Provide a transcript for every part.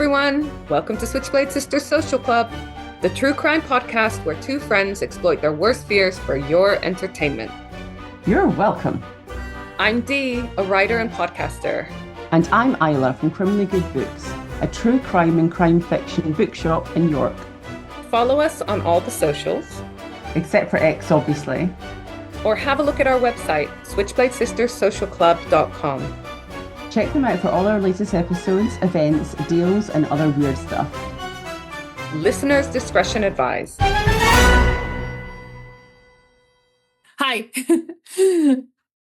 everyone. Welcome to Switchblade Sisters Social Club, the true crime podcast where two friends exploit their worst fears for your entertainment. You're welcome. I'm Dee, a writer and podcaster. And I'm Isla from Criminally Good Books, a true crime and crime fiction bookshop in York. Follow us on all the socials. Except for X, obviously. Or have a look at our website, switchbladesisterssocialclub.com. Check them out for all our latest episodes, events, deals, and other weird stuff. Listeners' discretion advised. Hi.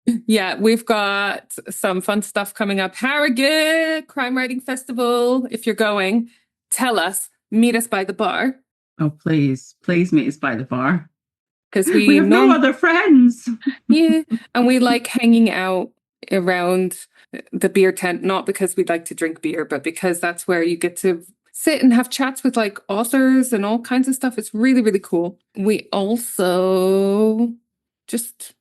Yeah, we've got some fun stuff coming up. Harrogate Crime Writing Festival. If you're going, tell us. Meet us by the bar. Oh, please meet us by the bar. Because we have no other friends. Yeah, and we like hanging out around the beer tent, not because we like to drink beer, but because that's where you get to sit and have chats with like authors and all kinds of stuff. It's really, really cool. We also just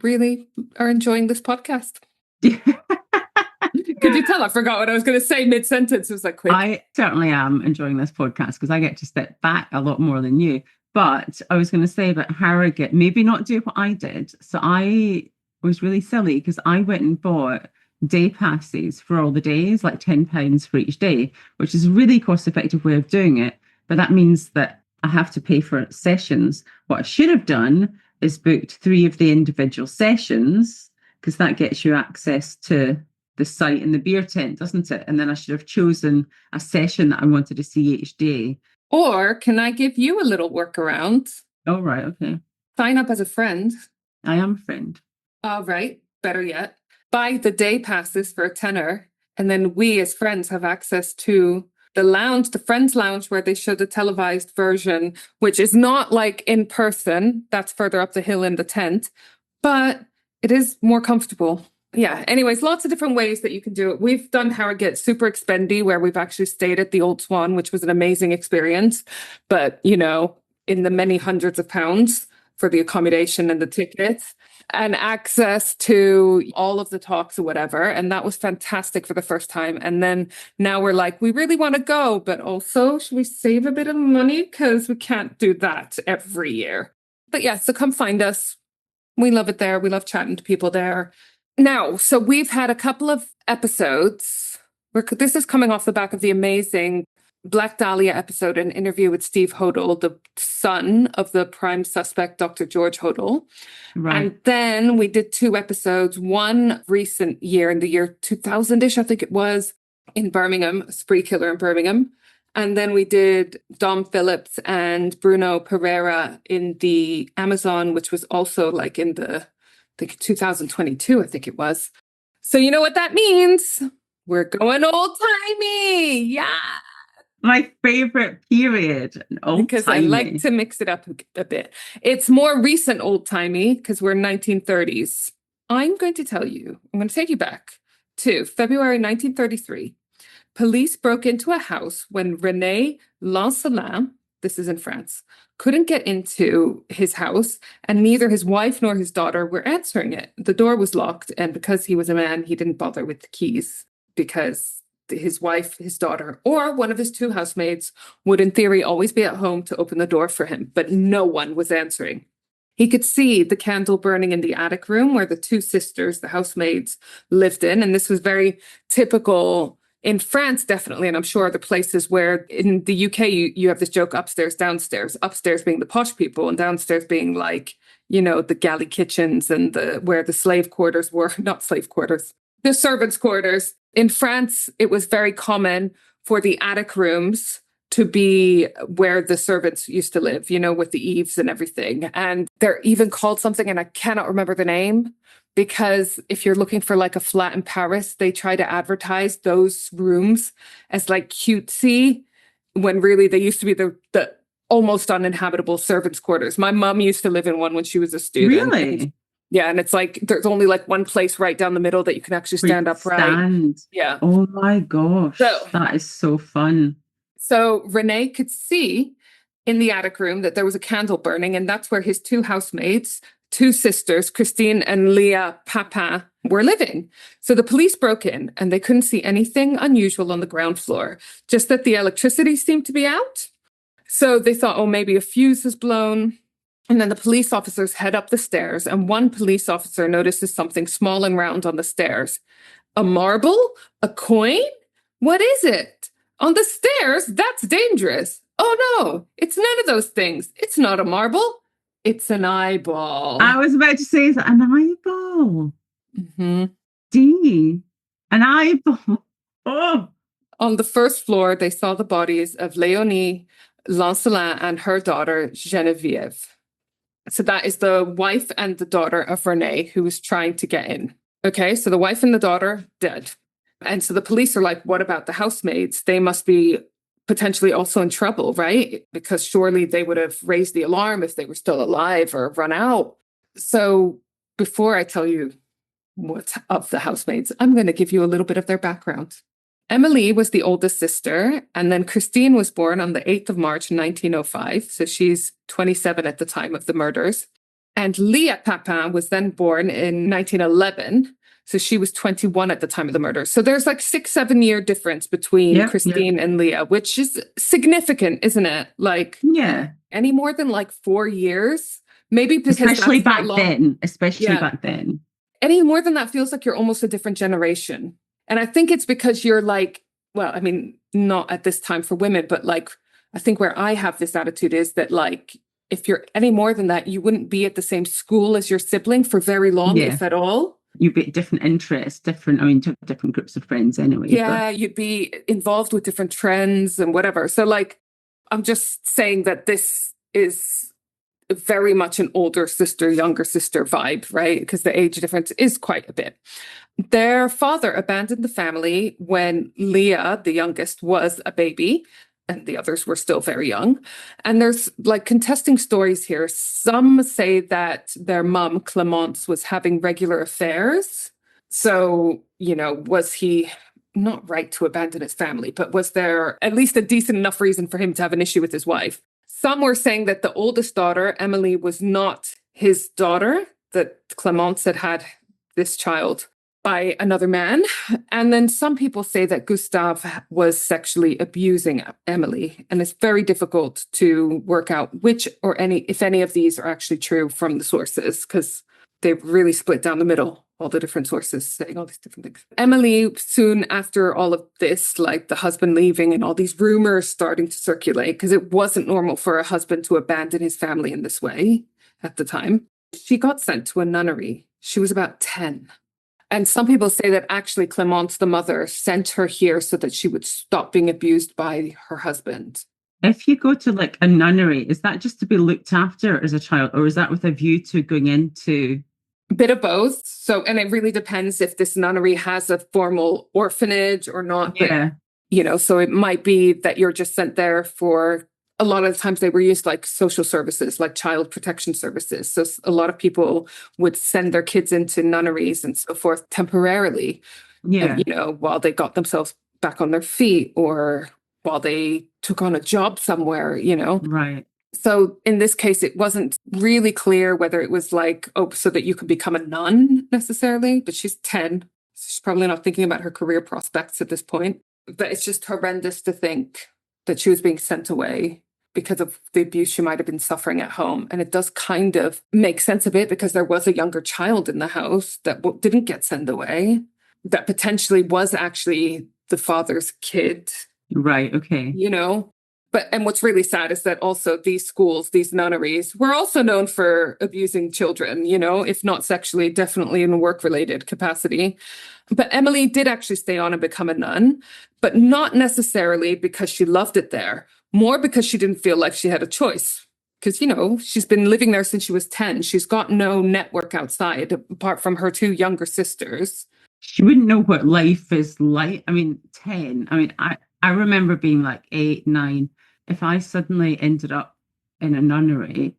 really are enjoying this podcast. Could you tell? I forgot what I was going to say mid-sentence. It was like quick. I certainly am enjoying this podcast because I get to step back a lot more than you. But I was going to say about Harrogate, maybe not do what I did. So I was really silly because I went and bought day passes for all the days, like £10 for each day, which is a really cost-effective way of doing it. But that means that I have to pay for sessions. What I should have done is booked 3 of the individual sessions, because that gets you access to the site and the beer tent, doesn't it? And then I should have chosen a session that I wanted to see each day. Or can I give you a little workaround? Oh, right. Okay. Sign up as a friend. I am a friend. All right. Better yet. Buy the day passes for a tenner. And then we as friends have access to the lounge, the Friends Lounge, where they show the televised version, which is not like in person. That's further up the hill in the tent. But it is more comfortable. Yeah. Anyways, lots of different ways that you can do it. We've done Harrogate super expendy, where we've actually stayed at the Old Swan, which was an amazing experience. But, you know, in the many hundreds of pounds for the accommodation and the tickets and access to all of the talks or whatever. And that was fantastic for the first time. And then now we're like, we really want to go, but also should we save a bit of money? Because we can't do that every year. But yeah, so come find us. We love it there. We love chatting to people there. Now, so we've had a couple of episodes. This is coming off the back of the amazing Black Dahlia episode, an interview with Steve Hodel, the son of the prime suspect, Dr. George Hodel. Right. And then we did 2 episodes, one recent year in the year 2000-ish, I think it was, in Birmingham, a spree killer in Birmingham. And then we did Dom Phillips and Bruno Pereira in the Amazon, which was also like in the 2022, I think it was. So you know what that means? We're going old-timey. Yeah. My favorite period. Because I like to mix it up a bit. It's more recent old-timey because we're 1930s. I'm going to tell you, I'm going to take you back to February 1933. Police broke into a house when René Lancelin, this is in France, couldn't get into his house, and neither his wife nor his daughter were answering it. The door was locked, and because he was a man, he didn't bother with the keys because his wife, his daughter, or one of his 2 housemaids would in theory always be at home to open the door for him, but no one was answering. He could see the candle burning in the attic room where the 2 sisters, the housemaids, lived in, and this was very typical in France, definitely, and I'm sure other places where in the UK you have this joke upstairs, downstairs, upstairs being the posh people and downstairs being like, you know, the galley kitchens and where the slave quarters were, not slave quarters, the servants' quarters. In France, it was very common for the attic rooms to be where the servants used to live, you know, with the eaves and everything. And they're even called something, and I cannot remember the name, because if you're looking for like a flat in Paris, they try to advertise those rooms as like cutesy, when really they used to be the almost uninhabitable servants' quarters. My mom used to live in one when she was a student. Really? Yeah, and it's like there's only like one place right down the middle that you can actually stand upright. Yeah. Oh my gosh. That is so fun. So René could see in the attic room that there was a candle burning, and that's where his 2 housemaids two sisters, Christine and Léa Papin, were living. So the police broke in and they couldn't see anything unusual on the ground floor, just that the electricity seemed to be out. So they thought, oh, maybe a fuse has blown. And then the police officers head up the stairs, and one police officer notices something small and round on the stairs. A marble? A coin? What is it? On the stairs? That's dangerous. Oh no, it's none of those things. It's not a marble. It's an eyeball. I was about to say, is it an eyeball? Mm-hmm. D. An eyeball. Oh. On the first floor, they saw the bodies of René Lancelin and her daughter, Geneviève. So that is the wife and the daughter of René, who was trying to get in. Okay, so the wife and the daughter, dead. And so the police are like, what about the housemaids? They must be potentially also in trouble, right? Because surely they would have raised the alarm if they were still alive or run out. So before I tell you what's of the housemaids, I'm going to give you a little bit of their background. Emily was the oldest sister, and then Christine was born on the 8th of March, 1905. So she's 27 at the time of the murders. And Léa Papin was then born in 1911. So she was 21 at the time of the murder. So there's like 6-7 year difference between Christine and Léa, which is significant, isn't it? Like, any more than like 4 years, maybe because especially back then. Any more than that feels like you're almost a different generation. And I think it's because you're like, well, I mean, not at this time for women, but like, I think where I have this attitude is that like, if you're any more than that, you wouldn't be at the same school as your sibling for very long, if at all. You'd be different interests, different groups of friends anyway. Yeah, you'd be involved with different trends and whatever. So like, I'm just saying that this is very much an older sister, younger sister vibe, right? Because the age difference is quite a bit. Their father abandoned the family when Léa, the youngest, was a baby, and the others were still very young. And there's like contesting stories here. Some say that their mum, Clemence, was having regular affairs. So, you know, was he not right to abandon his family, but was there at least a decent enough reason for him to have an issue with his wife? Some were saying that the oldest daughter, Emily, was not his daughter, that Clemence had this child by another man. And then some people say that Gustave was sexually abusing Emily. And it's very difficult to work out which or if any of these are actually true from the sources, because they really split down the middle, all the different sources saying all these different things. Emily, soon after all of this, like the husband leaving and all these rumors starting to circulate, because it wasn't normal for a husband to abandon his family in this way at the time, she got sent to a nunnery. She was about 10. And some people say that actually Clemence, the mother, sent her here so that she would stop being abused by her husband. If you go to like a nunnery, is that just to be looked after as a child, or is that with a view to going into? A bit of both. So, and it really depends if this nunnery has a formal orphanage or not. Yeah. But, you know, so it might be that you're just sent there for, a lot of the times they were used like social services, like child protection services. So a lot of people would send their kids into nunneries and so forth temporarily, you know, while they got themselves back on their feet or while they took on a job somewhere, you know. Right. So in this case, it wasn't really clear whether it was like, oh, so that you could become a nun necessarily, but she's 10. So she's probably not thinking about her career prospects at this point. But it's just horrendous to think that she was being sent away because of the abuse she might have been suffering at home. And it does kind of make sense a bit because there was a younger child in the house that didn't get sent away, that potentially was actually the father's kid. Right, okay. You know? And what's really sad is that also these schools, these nunneries, were also known for abusing children, you know, if not sexually, definitely in a work-related capacity. But Emily did actually stay on and become a nun, but not necessarily because she loved it there, more because she didn't feel like she had a choice. Because, you know, she's been living there since she was 10. She's got no network outside, apart from her two younger sisters. She wouldn't know what life is like. I mean, 10. I mean, I remember being like 8, 9. If I suddenly ended up in a nunnery,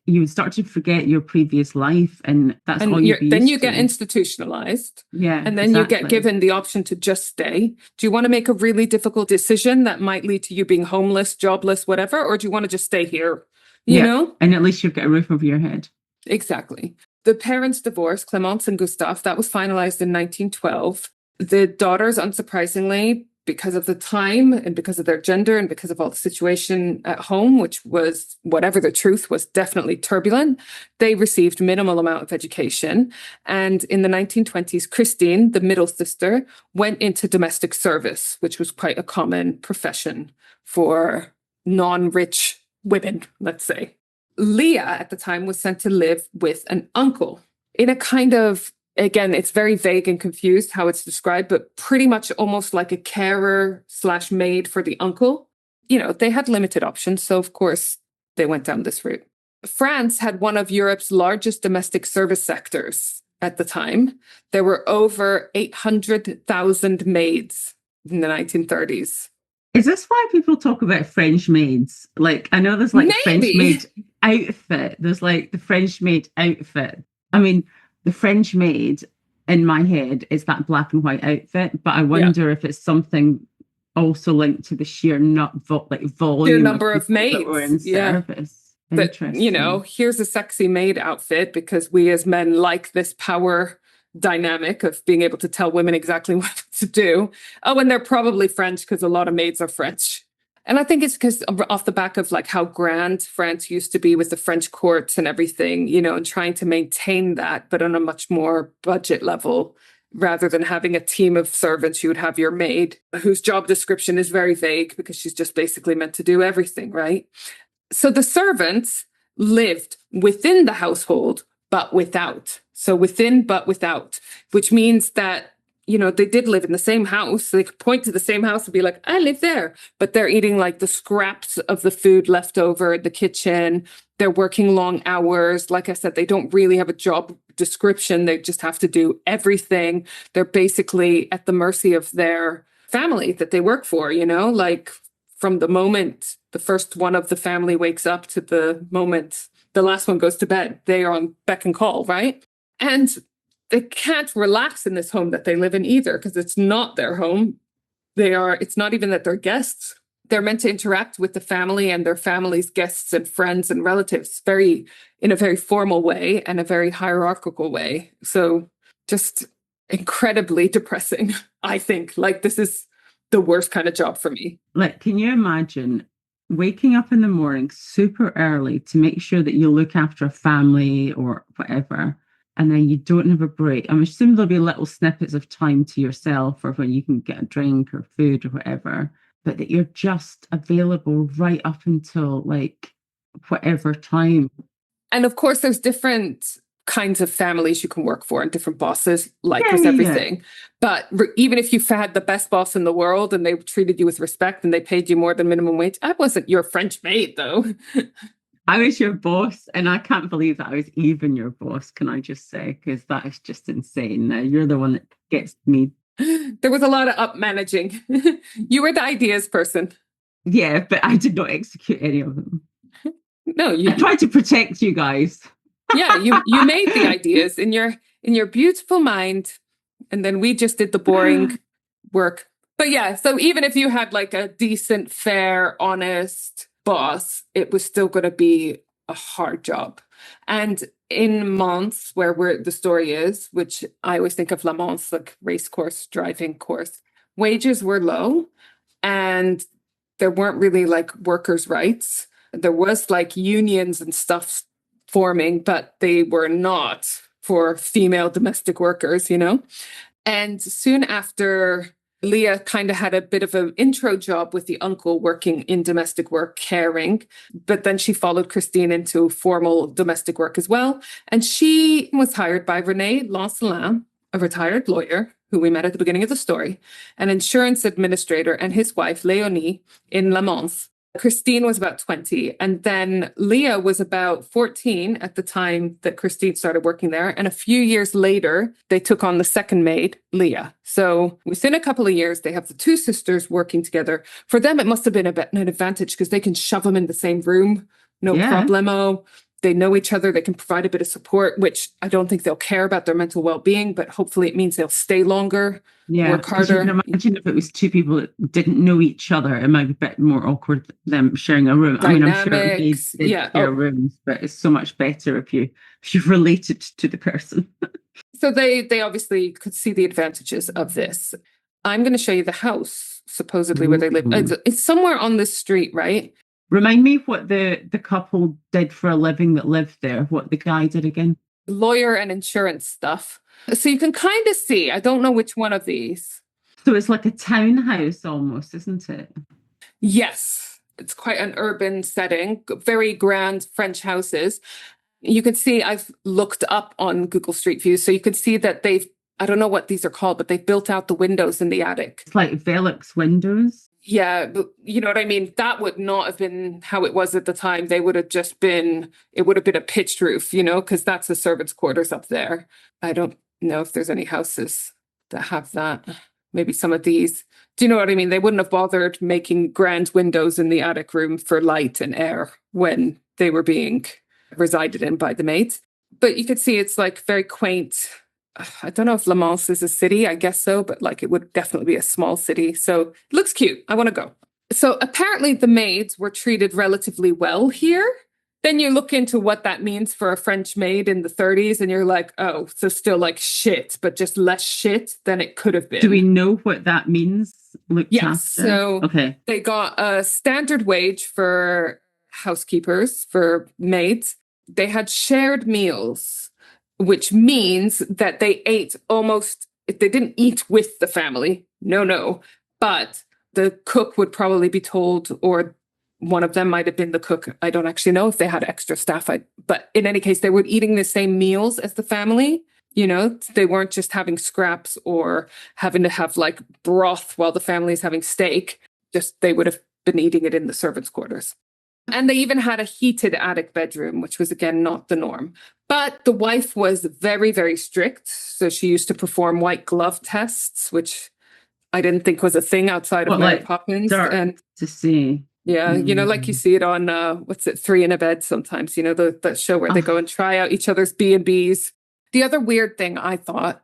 you would start to forget your previous life, and that's all you. Then you get institutionalized, and then you get given the option to just stay. Do you want to make a really difficult decision that might lead to you being homeless, jobless, whatever, or do you want to just stay here? You know, and at least you've got a roof over your head. Exactly. The parents' divorce, Clémence and Gustave, that was finalized in 1912. The daughters, unsurprisingly, because of the time and because of their gender and because of all the situation at home, which was, whatever the truth, was definitely turbulent, they received minimal amount of education. And in the 1920s, Christine, the middle sister, went into domestic service, which was quite a common profession for non-rich women, let's say. Léa at the time was sent to live with an uncle in a kind of, again, it's very vague and confused how it's described, but pretty much almost like a carer / maid for the uncle. You know, they had limited options, so of course they went down this route. France had one of Europe's largest domestic service sectors at the time. There were over 800,000 maids in the 1930s. Is this why people talk about French maids? Like, I know there's like French maid outfit. There's like the French maid outfit. I mean, the French maid in my head is that black and white outfit, but I wonder if it's something also linked to the sheer volume, sheer number of maids that were in service. But, you know, here's a sexy maid outfit because we as men like this power dynamic of being able to tell women exactly what to do. Oh, and they're probably French because a lot of maids are French. And I think it's because off the back of like how grand France used to be with the French courts and everything, you know, and trying to maintain that, but on a much more budget level, rather than having a team of servants, you would have your maid whose job description is very vague because she's just basically meant to do everything, right? So the servants lived within the household, but without. So within, but without, which means that, you know, they did live in the same house. So they could point to the same house and be like, I live there. But they're eating like the scraps of the food left over in the kitchen. They're working long hours. Like I said, they don't really have a job description. They just have to do everything. They're basically at the mercy of their family that they work for, you know, like from the moment the first one of the family wakes up to the moment the last one goes to bed, they are on beck and call, right? And they can't relax in this home that they live in either because it's not their home. It's not even that they're guests. They're meant to interact with the family and their family's guests and friends and relatives in a very formal way and a very hierarchical way. So just incredibly depressing, I think. Like, this is the worst kind of job for me. Like, can you imagine waking up in the morning super early to make sure that you look after a family or whatever, and then you don't have a break? I'm assuming there'll be little snippets of time to yourself or when you can get a drink or food or whatever, but that you're just available right up until like whatever time. And of course, there's different kinds of families you can work for and different bosses, like with everything. But even if you had the best boss in the world and they treated you with respect and they paid you more than minimum wage, I wasn't your French maid, though. I was your boss, and I can't believe that I was even your boss, can I just say, because that is just insane. Now you're the one that gets me. There was a lot of up managing. You were the ideas person. Yeah, but I did not execute any of them. No, I tried to protect you guys. Yeah, you made the ideas in your beautiful mind, and then we just did the boring work. But yeah, so even if you had like a decent, fair, honest boss, it was still going to be a hard job. And in Mons, where the story is, which I always think of Le Mans, like race course, driving course, wages were low, and there weren't really like workers' rights. There was like unions and stuff forming, but they were not for female domestic workers, you know? And soon after, Léa kind of had a bit of an intro job with the uncle working in domestic work, caring, but then she followed Christine into formal domestic work as well. And she was hired by René Lancelin, a retired lawyer who we met at the beginning of the story, an insurance administrator, and his wife, Léonie, in Le Mans. Christine was about 20, and then Léa was about 14 at the time that Christine started working there. And a few years later, they took on the second maid, Léa. So within a couple of years, they have the two sisters working together. For them, it must have been a bit an advantage because they can shove them in the same room. No problemo. they know each other, they can provide a bit of support, which I don't think they'll care about their mental well-being, but hopefully it means they'll stay longer, work because you harder. can imagine if it was two people that didn't know each other, it might be a bit more awkward them sharing a room. I mean, I'm sure Dynamics, they share rooms, but it's so much better if you're related to the person. So they obviously could see the advantages of this. I'm going to show you the house, supposedly where they live. It's somewhere on this street, right? Remind me what the couple did for a living that lived there, what the guy did again. Lawyer and insurance stuff. So you can kind of see, I don't know which one of these. So it's like a townhouse almost, isn't it? Yes, it's quite an urban setting, very grand French houses. You can see, I've looked up on Google Street View, so you can see that I don't know what these are called, but they've built out the windows in the attic. It's like Velux windows. Yeah, but you know what I mean? That would not have been how it was at the time. It would have been a pitched roof, because that's the servants' quarters up there. I don't know if there's any houses that have that. Maybe some of these. Do you know what I mean? They wouldn't have bothered making grand windows in the attic room for light and air when they were being resided in by the maids. But you could see it's like very quaint. I don't know if Le Mans is a city, I guess so, but like it would definitely be a small city. So it looks cute. I want to go. So apparently the maids were treated relatively well here. Then you look into what that means for a French maid in the 30s and you're like, oh, so still like shit, but just less shit than it could have been. Do we know what that means? Yes. So okay. They got a standard wage for housekeepers, for maids. They had shared meals, which means that they they didn't eat with the family. No. But the cook would probably be told, or one of them might have been the cook. I don't actually know if they had extra staff. But in any case, they were eating the same meals as the family. They weren't just having scraps or having to have like broth while the family is having steak. Just they would have been eating it in the servants' quarters. And they even had a heated attic bedroom, which was, again, not the norm. But the wife was very, very strict. So she used to perform white glove tests, which I didn't think was a thing outside of Mary Poppins. And to see. Yeah, like you see it on, 3 in a Bed sometimes, the show where they go and try out each other's B&Bs. The other weird thing I thought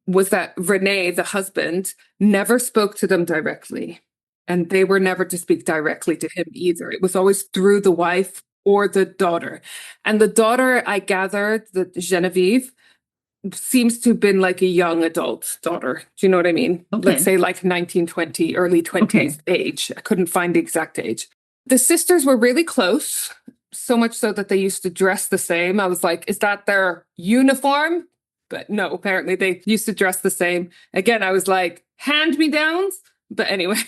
was that René, the husband, never spoke to them directly. And they were never to speak directly to him either. It was always through the wife or the daughter. And the daughter, I gathered, the Genevieve, seems to have been like a young adult daughter. Do you know what I mean? Okay. Let's say like 1920, early 20s age. I couldn't find the exact age. The sisters were really close, so much so that they used to dress the same. I was like, is that their uniform? But no, apparently they used to dress the same. Again, I was like, hand-me-downs? But anyway.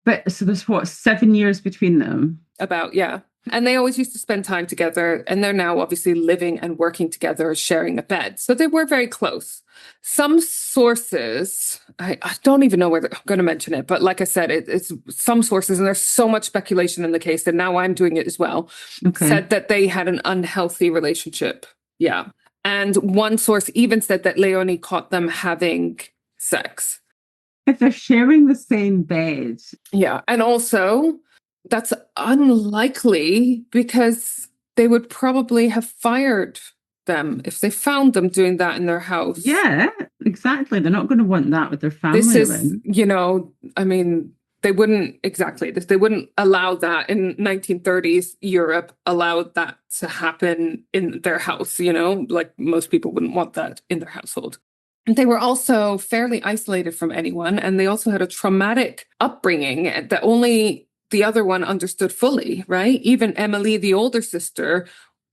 But so there's 7 years between them? About, yeah. And they always used to spend time together. And they're now obviously living and working together, sharing a bed. So they were very close. Some sources, I don't even know whether I'm going to mention it, but like I said, it's some sources, and there's so much speculation in the case, and now I'm doing it as well, said that they had an unhealthy relationship. Yeah. And one source even said that Leonie caught them having sex. If they're sharing the same bed. Yeah. And also, that's unlikely because they would probably have fired them if they found them doing that in their house. Yeah, exactly. They're not going to want that with their family. This is, they wouldn't allow that in 1930s Europe, allowed that to happen in their house, like most people wouldn't want that in their household. They were also fairly isolated from anyone, and they also had a traumatic upbringing that only the other one understood fully, right? Even Emily, the older sister,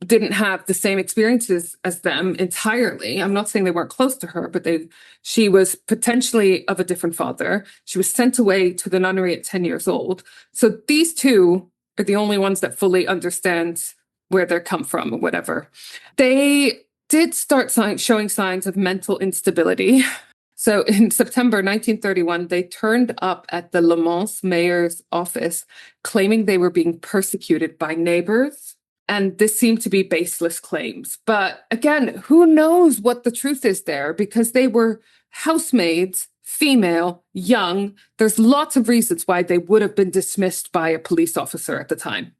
didn't have the same experiences as them entirely. I'm not saying they weren't close to her, but she was potentially of a different father. She was sent away to the nunnery at 10 years old. So these two are the only ones that fully understand where they come from or whatever. They did start showing signs of mental instability. So in September 1931, they turned up at the Le Mans mayor's office, claiming they were being persecuted by neighbors. And this seemed to be baseless claims. But again, who knows what the truth is there, because they were housemaids, female, young. There's lots of reasons why they would have been dismissed by a police officer at the time,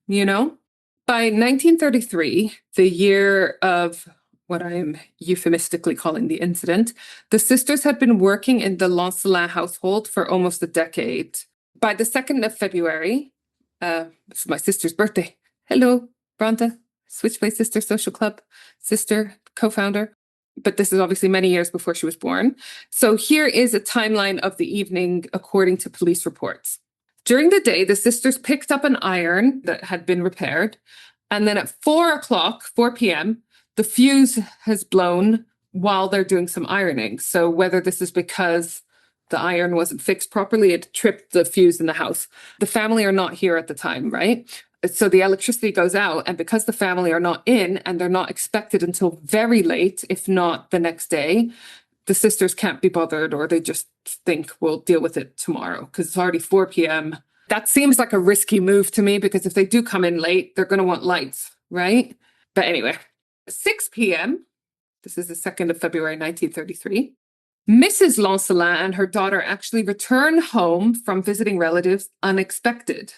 By 1933, the year of what I'm euphemistically calling the incident, the sisters had been working in the Lancelin household for almost a decade. By the 2nd of February, it's my sister's birthday. Hello, Bronte, Switchblade Sister Social Club, sister, co-founder. But this is obviously many years before she was born. So here is a timeline of the evening according to police reports. During the day, the sisters picked up an iron that had been repaired. And then at 4 p.m., the fuse has blown while they're doing some ironing. So whether this is because the iron wasn't fixed properly, it tripped the fuse in the house. The family are not here at the time, right? So the electricity goes out. And because the family are not in and they're not expected until very late, if not the next day, the sisters can't be bothered, or they just think we'll deal with it tomorrow because it's already 4 p.m. That seems like a risky move to me, because if they do come in late, they're going to want lights, right? But anyway, 6 p.m., this is the 2nd of February, 1933, Mrs. Lancelin and her daughter actually return home from visiting relatives unexpected.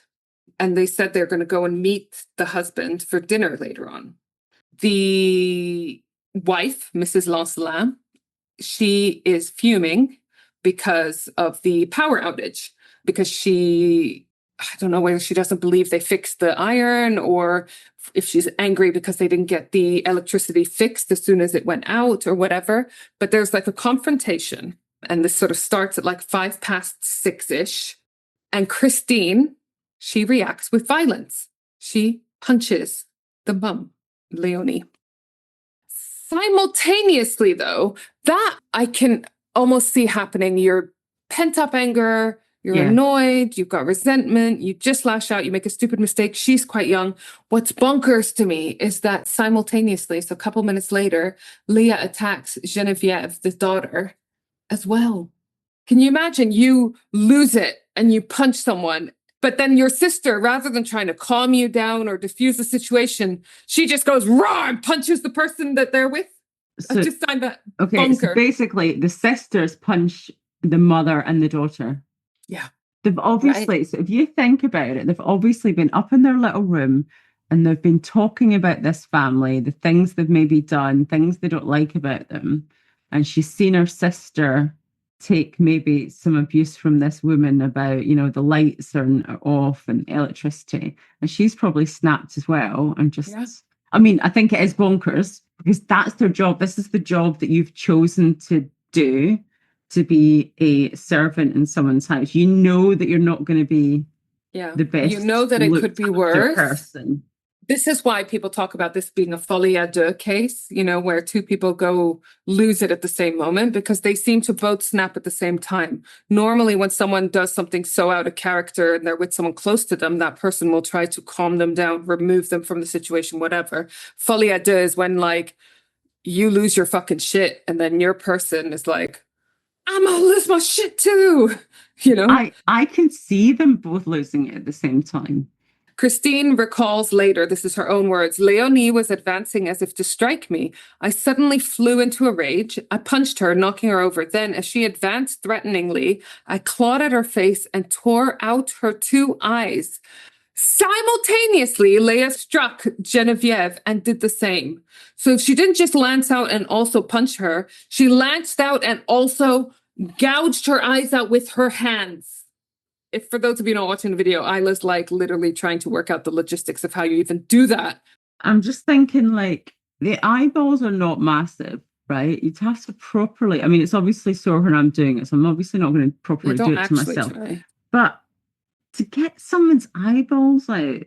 And they said they're going to go and meet the husband for dinner later on. The wife, Mrs. Lancelin, she is fuming because of the power outage, because I don't know whether she doesn't believe they fixed the iron, or if she's angry because they didn't get the electricity fixed as soon as it went out or whatever. But there's like a confrontation, and this sort of starts at like 6:05-ish. And Christine, she reacts with violence. She punches the mum, Leonie. Simultaneously, though, that I can almost see happening. You're pent up anger, you're annoyed, you've got resentment, you just lash out, you make a stupid mistake. She's quite young. What's bonkers to me is that simultaneously, so a couple minutes later, Leah attacks Geneviève, the daughter, as well. Can you imagine? You lose it and you punch someone, but then your sister, rather than trying to calm you down or diffuse the situation, she just goes raw and punches the person that they're with. So, I just find that okay, so basically the sisters punch the mother and the daughter. Yeah. They've obviously, so if you think about it, they've obviously been up in their little room and they've been talking about this family, the things they've maybe done, things they don't like about them. And she's seen her sister take maybe some abuse from this woman about, the lights are off and electricity. And she's probably snapped as well. And just, I mean, I think it is bonkers, because that's their job. This is the job that you've chosen to do, to be a servant in someone's house. You know that you're not going to be the best. You know that it could be worse. Person. This is why people talk about this being a folie à deux case, where two people lose it at the same moment, because they seem to both snap at the same time. Normally, when someone does something so out of character and they're with someone close to them, that person will try to calm them down, remove them from the situation, whatever. Folie à deux is when, like, you lose your fucking shit and then your person is like, I'm gonna lose my shit too. I can see them both losing it at the same time. Christine recalls later, this is her own words, Leonie was advancing as if to strike me. I suddenly flew into a rage. I punched her, knocking her over. Then, as she advanced threateningly, I clawed at her face and tore out her 2 eyes. Simultaneously, Leah struck Geneviève and did the same. So she didn't just lance out and also punch her. She lanced out and also gouged her eyes out with her hands. If for those of you not watching the video, I was like literally trying to work out the logistics of how you even do that. I'm just thinking, like, the eyeballs are not massive, right? You'd have to properly, I mean, it's obviously sore when I'm doing it, so I'm obviously not going to properly do it to myself. But to get someone's eyeballs out.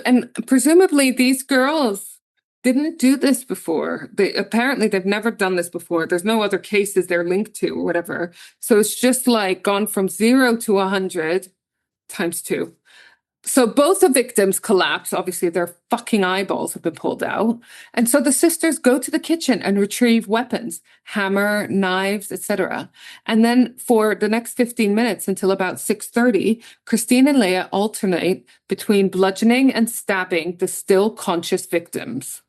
And presumably these girls didn't do this before. Apparently they've never done this before. There's no other cases they're linked to or whatever. So it's just like gone from 0 to 100 times 2. So both the victims collapse. Obviously, their fucking eyeballs have been pulled out. And so the sisters go to the kitchen and retrieve weapons, hammer, knives, etc. And then for the next 15 minutes until about 6:30, Christine and Léa alternate between bludgeoning and stabbing the still conscious victims.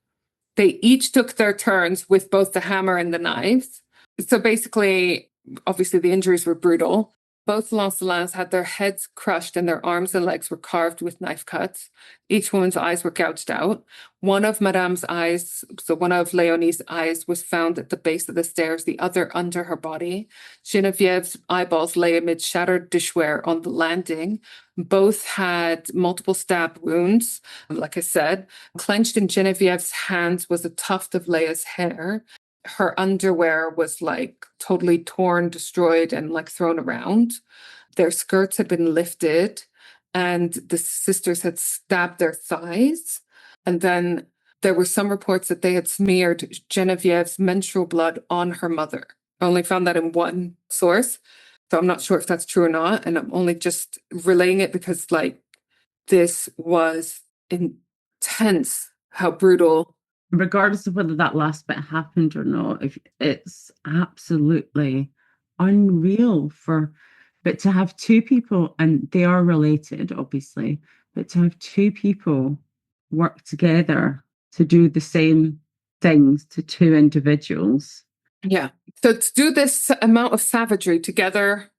They each took their turns with both the hammer and the knives. So basically, obviously, the injuries were brutal. Both Lancelins had their heads crushed and their arms and legs were carved with knife cuts. Each woman's eyes were gouged out. One of Madame's eyes, so one of Leonie's eyes, was found at the base of the stairs, the other under her body. Genevieve's eyeballs lay amid shattered dishware on the landing. Both had multiple stab wounds. Like I said, clenched in Genevieve's hands was a tuft of Leah's hair. Her underwear was like totally torn, destroyed, and like thrown around. Their skirts had been lifted, and the sisters had stabbed their thighs. And then there were some reports that they had smeared Genevieve's menstrual blood on her mother. I only found that in one source, so I'm not sure if that's true or not. And I'm only just relaying it because, like, this was intense, how brutal. Regardless of whether that last bit happened or not, if it's absolutely unreal but to have two people, and they are related, obviously, but to have two people work together to do the same things to two individuals. Yeah. So to do this amount of savagery together,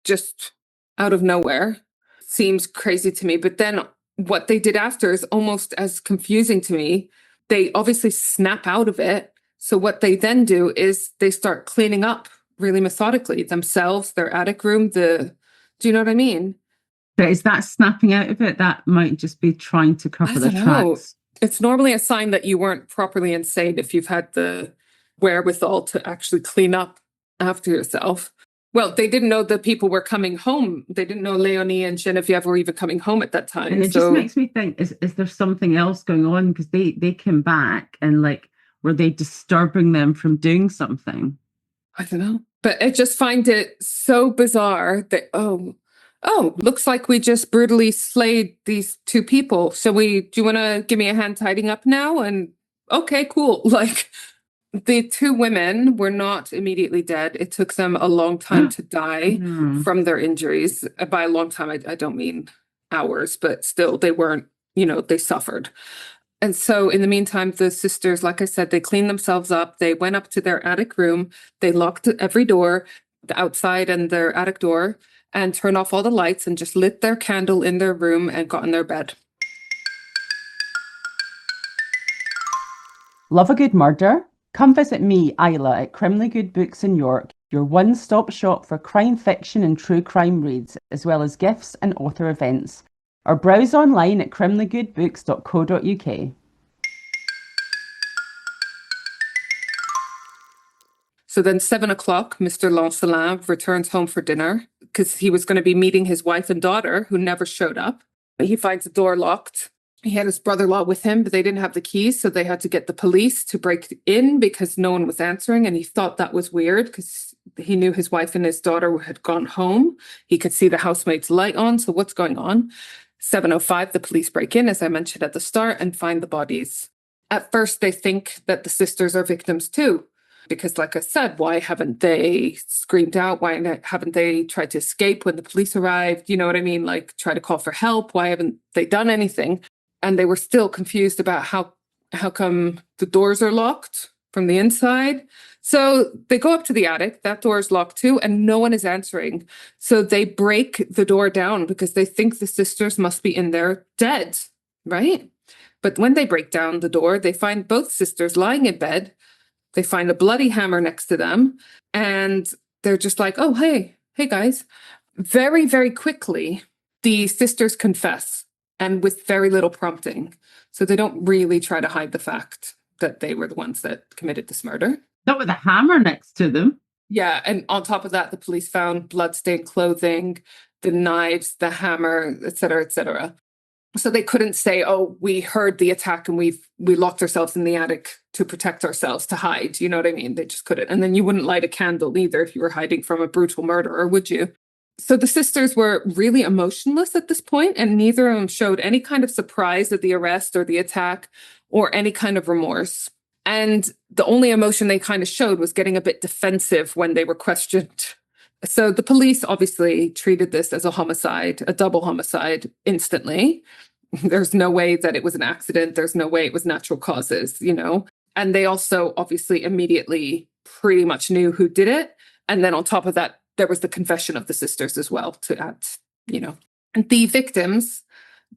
just out of nowhere, seems crazy to me. But then what they did after is almost as confusing to me. They obviously snap out of it. So what they then do is they start cleaning up really methodically themselves, their attic room, do you know what I mean? But is that snapping out of it? That might just be trying to cover the tracks. It's normally a sign that you weren't properly insane if you've had the wherewithal to actually clean up after yourself. Well, they didn't know that people were coming home. They didn't know Leonie and Geneviève were even coming home at that time. And it just makes me think, is there something else going on? Because they came back and, like, were they disturbing them from doing something? I don't know. But I just find it so bizarre that, oh, looks like we just brutally slayed these two people. So do you want to give me a hand tidying up now? And okay, cool. Like, the two women were not immediately dead. It took them a long time to die from their injuries. By a long time, I don't mean hours, but still they weren't, they suffered. And so in the meantime, the sisters, like I said, they cleaned themselves up. They went up to their attic room. They locked every door, the outside and their attic door, and turned off all the lights and just lit their candle in their room and got in their bed. Love a good murder? Come visit me, Isla, at Criminocorpus Books in York, your one-stop shop for crime fiction and true crime reads, as well as gifts and author events. Or browse online at criminocorpusbooks.co.uk. So then 7 o'clock, Mr. Lancelin returns home for dinner because he was going to be meeting his wife and daughter who never showed up. He finds the door locked. He had his brother-in-law with him, but they didn't have the keys, so they had to get the police to break in because no one was answering, and he thought that was weird because he knew his wife and his daughter had gone home. He could see the housemaid's light on, so what's going on? 7:05, the police break in, as I mentioned at the start, and find the bodies. At first, they think that the sisters are victims too, because like I said, why haven't they screamed out? Why haven't they tried to escape when the police arrived? You know what I mean? Like, try to call for help. Why haven't they done anything? And they were still confused about how come the doors are locked from the inside. So they go up to the attic, that door is locked too, and no one is answering. So they break the door down because they think the sisters must be in there dead, right? But when they break down the door, they find both sisters lying in bed. They find a bloody hammer next to them, and they're just like, oh, hey guys. Very, very quickly, the sisters confess, and with very little prompting. So they don't really try to hide the fact that they were the ones that committed this murder. Not with a hammer next to them. Yeah, and on top of that, the police found bloodstained clothing, the knives, the hammer, et cetera, So they couldn't say, oh, we heard the attack and we locked ourselves in the attic to protect ourselves, to hide. You know what I mean? They just couldn't. And then you wouldn't light a candle either if you were hiding from a brutal murderer, would you? So the sisters were really emotionless at this point, and neither of them showed any kind of surprise at the arrest or the attack or any kind of remorse. And the only emotion they kind of showed was getting a bit defensive when they were questioned. So the police obviously treated this as a homicide, a double homicide, instantly. There's no way that it was an accident. There's no way it was natural causes, And they also obviously immediately pretty much knew who did it. And then on top of that, there was the confession of the sisters as well to add, And the victims,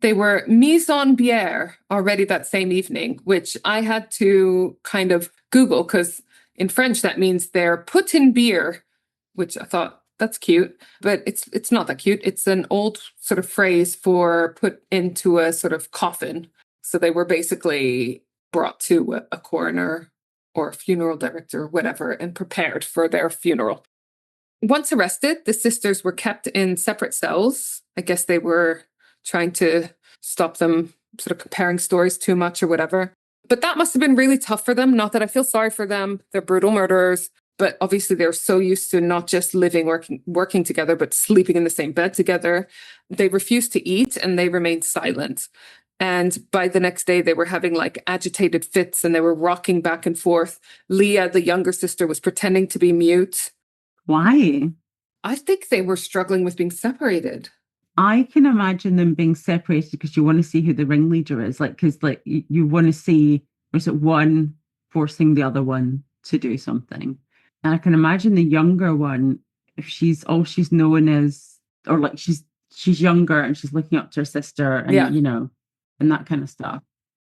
they were mise en bière already that same evening, which I had to kind of Google because in French that means they're put in beer, which I thought that's cute, but it's not that cute. It's an old sort of phrase for put into a sort of coffin. So they were basically brought to a coroner or a funeral director or whatever and prepared for their funeral. Once arrested, the sisters were kept in separate cells. I guess they were trying to stop them sort of comparing stories too much or whatever. But that must have been really tough for them. Not that I feel sorry for them. They're brutal murderers. But obviously they're so used to not just living, working together, but sleeping in the same bed together. They refused to eat and they remained silent. And by the next day, they were having like agitated fits and they were rocking back and forth. Leah, the younger sister, was pretending to be mute. Why? I think they were struggling with being separated. I can imagine them being separated because you want to see who the ringleader is. Because you want to see, is it one forcing the other one to do something? And I can imagine the younger one, if she's all she's known as, or like she's younger and she's looking up to her sister and, and that kind of stuff.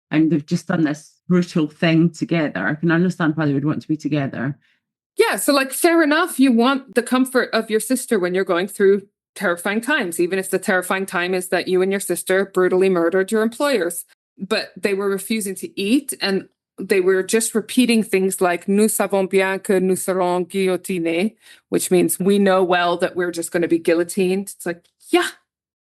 And they've just done this brutal thing together. I can understand why they would want to be together. Yeah. So like, fair enough. You want the comfort of your sister when you're going through terrifying times, even if the terrifying time is that you and your sister brutally murdered your employers. But they were refusing to eat and they were just repeating things like, nous savons bien que nous serons guillotinés, which means we know well that we're just going to be guillotined. It's like, yeah.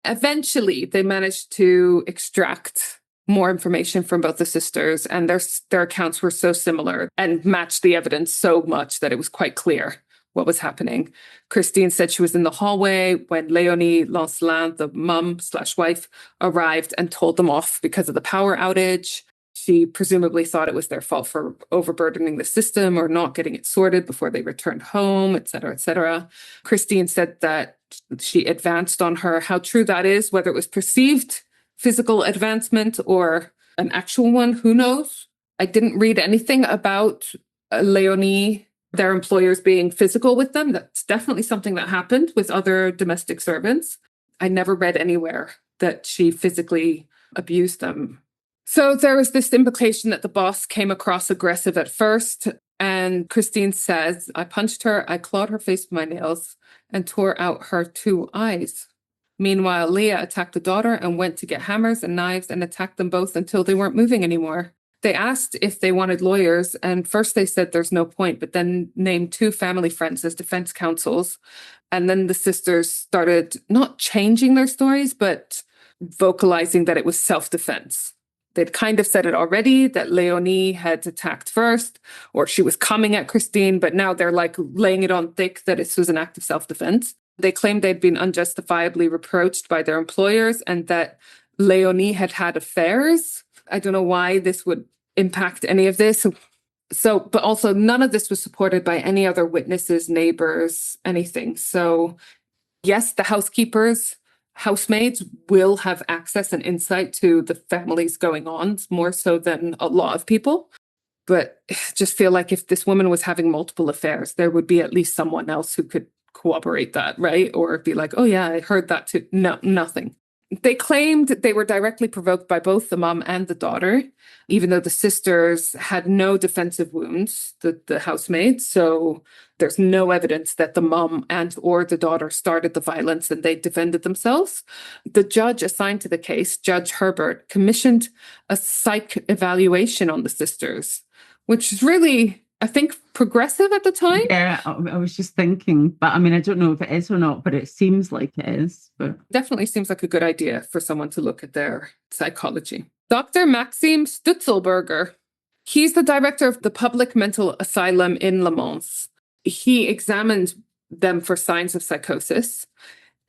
Eventually, they managed to extract more information from both the sisters, and their accounts were so similar and matched the evidence so much that it was quite clear what was happening. Christine said she was in the hallway when René Lancelin, the mum/wife, arrived and told them off because of the power outage. She presumably thought it was their fault for overburdening the system or not getting it sorted before they returned home, et cetera, et cetera. Christine said that she advanced on her. How true that is, whether it was perceived physical advancement or an actual one, who knows? I didn't read anything about Leonie, their employers being physical with them. That's definitely something that happened with other domestic servants. I never read anywhere that she physically abused them. So there was this implication that the boss came across aggressive at first. And Christine says, I punched her, I clawed her face with my nails and tore out her 2 eyes. Meanwhile, Leah attacked the daughter and went to get hammers and knives and attacked them both until they weren't moving anymore. They asked if they wanted lawyers, and first they said there's no point, but then named 2 family friends as defense counsels. And then the sisters started not changing their stories, but vocalizing that it was self-defense. They'd kind of said it already, that Leonie had attacked first, or she was coming at Christine, but now they're like laying it on thick that this was an act of self-defense. They claimed they'd been unjustifiably reproached by their employers and that Leonie had had affairs. I don't know why this would impact any of this. So, but also none of this was supported by any other witnesses, neighbors, anything. So yes, the housekeepers, housemaids will have access and insight to the families going on more so than a lot of people. But I just feel like if this woman was having multiple affairs, there would be at least someone else who could corroborate that, right? Or be like, oh yeah, I heard that too. No, nothing. They claimed they were directly provoked by both the mom and the daughter, even though the sisters had no defensive wounds, the housemaids. So there's no evidence that the mom and or the daughter started the violence and they defended themselves. The judge assigned to the case, Judge Herbert, commissioned a psych evaluation on the sisters, which is really, I think, progressive at the time. Yeah, I was just thinking, but I mean, I don't know if it is or not, but it seems like it is. But definitely seems like a good idea for someone to look at their psychology. Dr. Maxime Stutzelberger, he's the director of the public mental asylum in Le Mans. He examined them for signs of psychosis.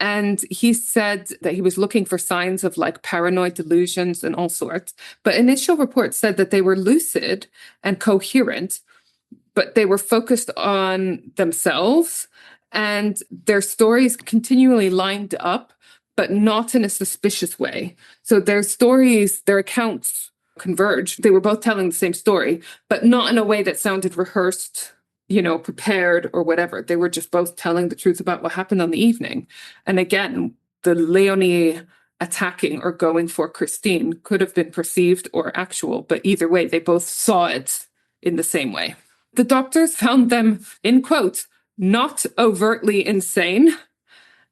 And he said that he was looking for signs of like paranoid delusions and all sorts. But initial reports said that they were lucid and coherent, but they were focused on themselves and their stories continually lined up, but not in a suspicious way. So their stories, their accounts converged. They were both telling the same story, but not in a way that sounded rehearsed prepared or whatever. They were just both telling the truth about what happened on the evening. And again, the Leonie attacking or going for Christine could have been perceived or actual, but either way, they both saw it in the same way. The doctors found them, in quotes, not overtly insane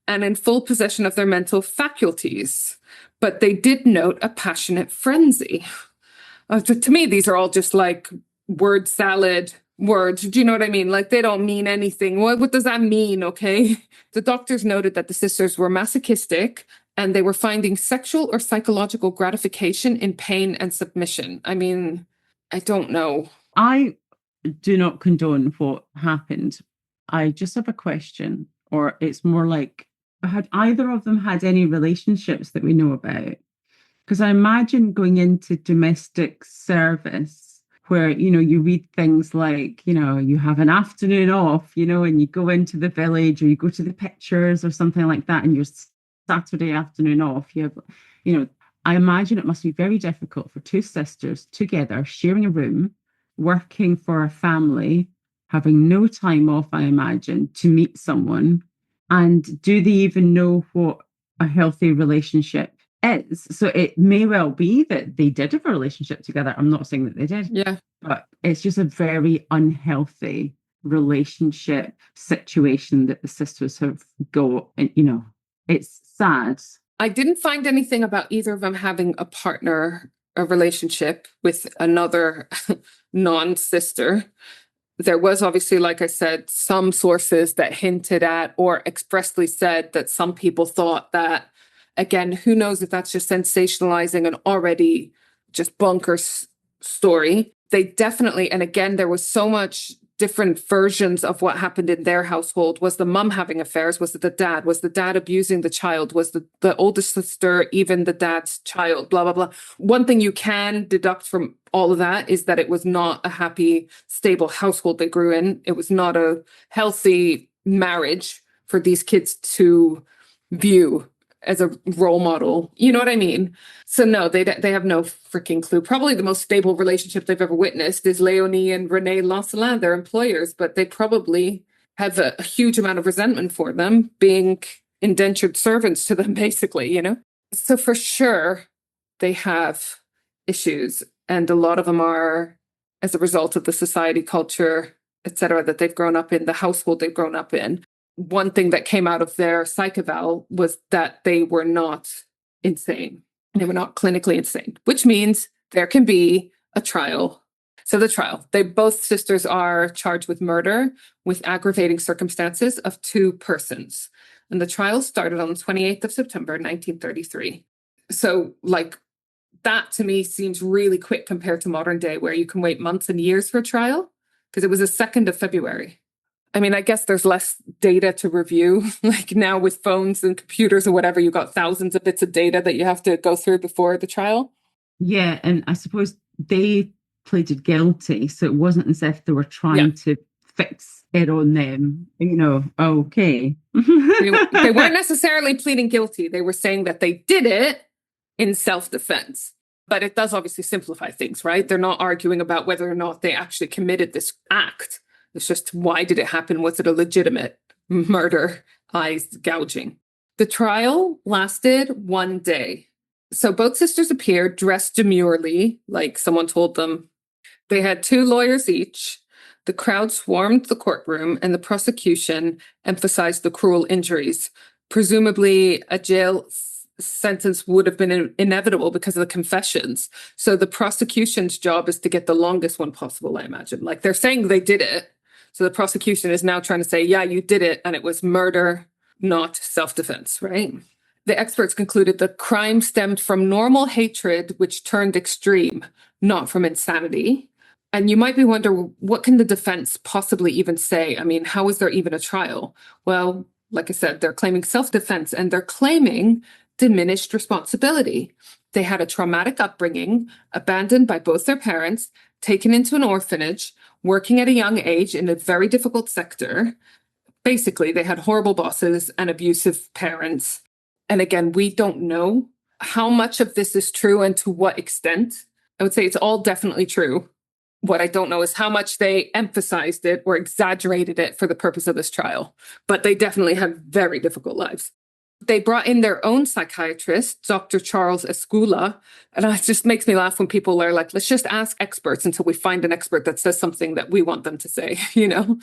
and in full possession of their mental faculties, but they did note a passionate frenzy. To me, these are all just like word salad words. Do you know what I mean? Like, they don't mean anything. What does that mean? Okay. The doctors noted that the sisters were masochistic and they were finding sexual or psychological gratification in pain and submission. I mean, I don't know. I do not condone what happened. I just have a question, or it's more like, had either of them had any relationships that we know about? Because I imagine going into domestic service where, you read things like, you have an afternoon off, and you go into the village or you go to the pictures or something like that, and your Saturday afternoon off, you have, I imagine it must be very difficult for two sisters together, sharing a room, working for a family, having no time off, I imagine, to meet someone. And do they even know what a healthy relationship is? So it may well be that they did have a relationship together. I'm not saying that they did. Yeah. But it's just a very unhealthy relationship situation that the sisters have got. And, it's sad. I didn't find anything about either of them having a relationship with another non-sister. There was obviously, like I said, some sources that hinted at or expressly said that some people thought that. Again, who knows if that's just sensationalizing an already just bonkers story. They definitely, and again, there was so much different versions of what happened in their household. Was the mum having affairs? Was it the dad? Was the dad abusing the child? Was the oldest sister even the dad's child? Blah, blah, blah. One thing you can deduct from all of that is that it was not a happy, stable household they grew in. It was not a healthy marriage for these kids to view as a role model. You know what I mean? So no, they have no freaking clue. Probably the most stable relationship they've ever witnessed is Leonie and René Lancelin, their employers, but they probably have a huge amount of resentment for them being indentured servants to them, basically, So for sure, they have issues. And a lot of them are as a result of the society, culture, etc., that they've grown up in, the household they've grown up in. One thing that came out of their psych eval was that they were not insane. They were not clinically insane, which means there can be a trial. So the trial, both sisters are charged with murder with aggravating circumstances of two persons. And the trial started on the 28th of September, 1933. So that to me seems really quick compared to modern day where you can wait months and years for a trial, because it was the 2nd of February. I mean, I guess there's less data to review. Like now with phones and computers or whatever, you've got thousands of bits of data that you have to go through before the trial. Yeah, and I suppose they pleaded guilty, so it wasn't as if they were trying to fix it on them, okay. They weren't necessarily pleading guilty. They were saying that they did it in self-defense. But it does obviously simplify things, right? They're not arguing about whether or not they actually committed this act. It's just, why did it happen? Was it a legitimate murder, eyes gouging? The trial lasted 1 day. So both sisters appeared dressed demurely, like someone told them. They had 2 lawyers each. The crowd swarmed the courtroom, and the prosecution emphasized the cruel injuries. Presumably, a jail sentence would have been inevitable because of the confessions. So the prosecution's job is to get the longest one possible, I imagine. Like, they're saying they did it. So the prosecution is now trying to say, yeah, you did it, and it was murder, not self-defense, right? The experts concluded the crime stemmed from normal hatred, which turned extreme, not from insanity. And you might be wondering, what can the defense possibly even say? I mean, how is there even a trial? Well, like I said, they're claiming self-defense, and they're claiming diminished responsibility. They had a traumatic upbringing, abandoned by both their parents, taken into an orphanage, working at a young age in a very difficult sector. Basically, they had horrible bosses and abusive parents. And again, we don't know how much of this is true and to what extent. I would say it's all definitely true. What I don't know is how much they emphasized it or exaggerated it for the purpose of this trial. But they definitely had very difficult lives. They brought in their own psychiatrist, Dr. Charles Escula. And it just makes me laugh when people are like, let's just ask experts until we find an expert that says something that we want them to say, you know?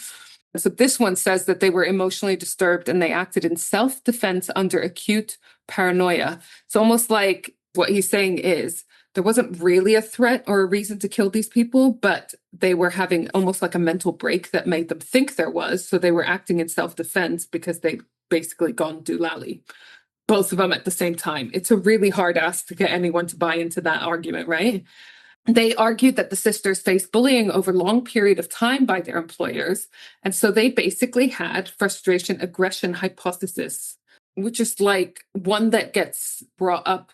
So this one says that they were emotionally disturbed and they acted in self-defense under acute paranoia. It's almost like what he's saying is there wasn't really a threat or a reason to kill these people, but they were having almost like a mental break that made them think there was. So they were acting in self-defense because they'd basically gone doolally. Both of them at the same time. It's a really hard ask to get anyone to buy into that argument, right? They argued that the sisters faced bullying over a long period of time by their employers. And so they basically had frustration aggression hypothesis, which is like one that gets brought up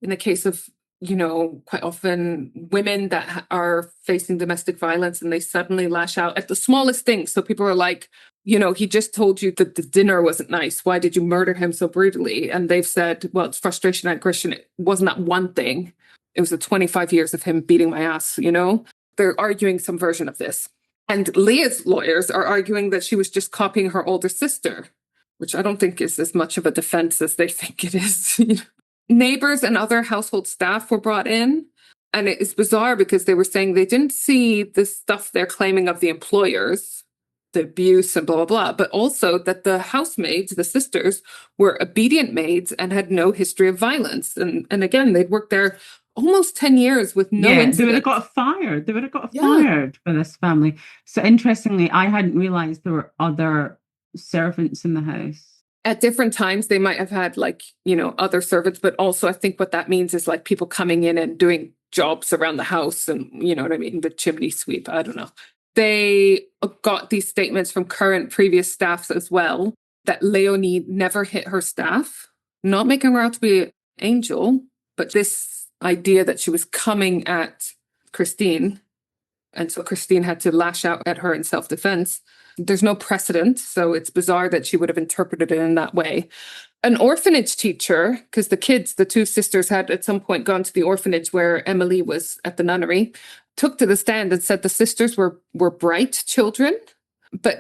in the case of, you know, quite often women that are facing domestic violence and they suddenly lash out at the smallest things. So people are like, you know, he just told you that the dinner wasn't nice. Why did you murder him so brutally? And they've said, well, it's frustration and aggression. It wasn't that one thing. It was the 25 years of him beating my ass, you know? They're arguing some version of this. And Leah's lawyers are arguing that she was just copying her older sister, which I don't think is as much of a defense as they think it is. Neighbors and other household staff were brought in. And it is bizarre because they were saying they didn't see the stuff they're claiming of the employers, the abuse and blah, blah, blah, but also that the housemaids, the sisters, were obedient maids and had no history of violence. And again, they'd worked there almost 10 years with no incident. They would have got fired. They would have got fired for this family. So interestingly, I hadn't realized there were other servants in the house. At different times, they might have had like, you know, other servants, but also I think what that means is like people coming in and doing jobs around the house and, you know what I mean, the chimney sweep. I don't know. They got these statements from current previous staffs as well, that Leonie never hit her staff, not making her out to be an angel, but this idea that she was coming at Christine. And so Christine had to lash out at her in self-defense. There's no precedent, so it's bizarre that she would have interpreted it in that way. An orphanage teacher, because the kids, the two sisters, had at some point gone to the orphanage where Emily was at the nunnery, took to the stand and said the sisters were bright children, but